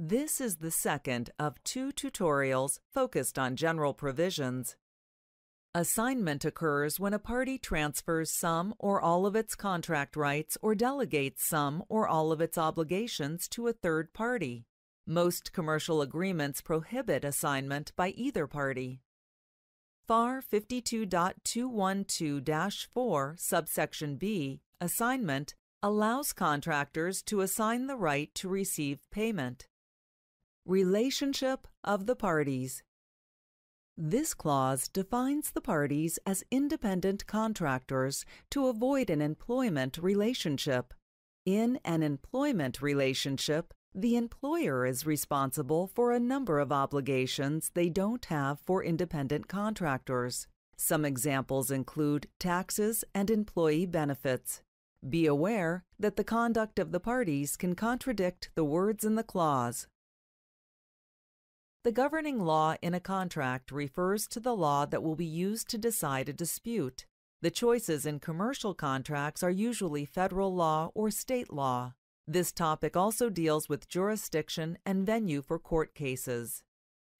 This is the second of two tutorials focused on general provisions. Assignment occurs when a party transfers some or all of its contract rights or delegates some or all of its obligations to a third party. Most commercial agreements prohibit assignment by either party. FAR 52.212-4, subsection B, assignment, allows contractors to assign the right to receive payment. Relationship of the parties. This clause defines the parties as independent contractors to avoid an employment relationship. In an employment relationship, the employer is responsible for a number of obligations they don't have for independent contractors. Some examples include taxes and employee benefits. Be aware that the conduct of the parties can contradict the words in the clause. The governing law in a contract refers to the law that will be used to decide a dispute. The choices in commercial contracts are usually federal law or state law. This topic also deals with jurisdiction and venue for court cases.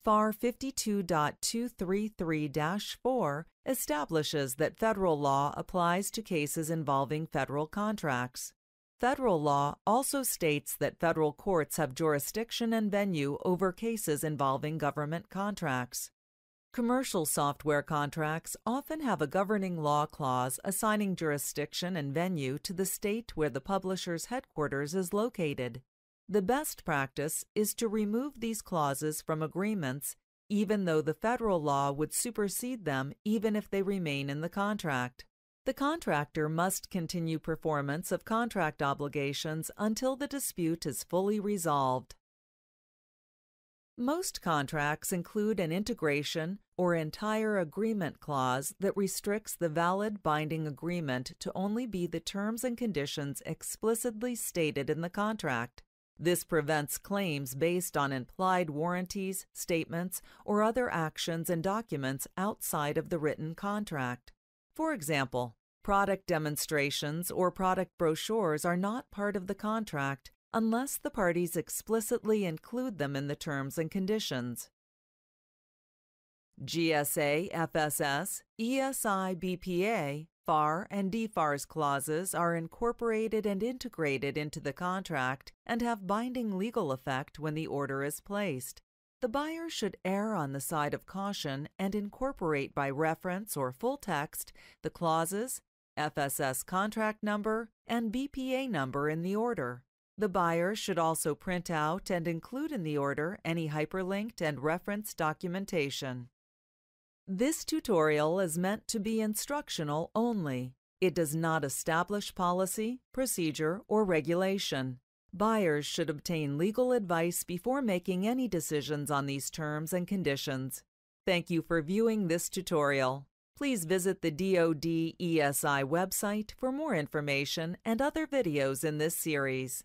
FAR 52.233-4 establishes that federal law applies to cases involving federal contracts. Federal law also states that federal courts have jurisdiction and venue over cases involving government contracts. Commercial software contracts often have a governing law clause assigning jurisdiction and venue to the state where the publisher's headquarters is located. The best practice is to remove these clauses from agreements, even though the federal law would supersede them even if they remain in the contract. The contractor must continue performance of contract obligations until the dispute is fully resolved. Most contracts include an integration or entire agreement clause that restricts the valid binding agreement to only be the terms and conditions explicitly stated in the contract. This prevents claims based on implied warranties, statements, or other actions and documents outside of the written contract. For example, product demonstrations or product brochures are not part of the contract unless the parties explicitly include them in the terms and conditions. GSA, FSS, ESI, BPA, FAR, and DFARS clauses are incorporated and integrated into the contract and have binding legal effect when the order is placed. The buyer should err on the side of caution and incorporate by reference or full text the clauses, FSS contract number, and BPA number in the order. The buyer should also print out and include in the order any hyperlinked and reference documentation. This tutorial is meant to be instructional only. It does not establish policy, procedure, or regulation. Buyers should obtain legal advice before making any decisions on these terms and conditions. Thank you for viewing this tutorial. Please visit the DoD ESI website for more information and other videos in this series.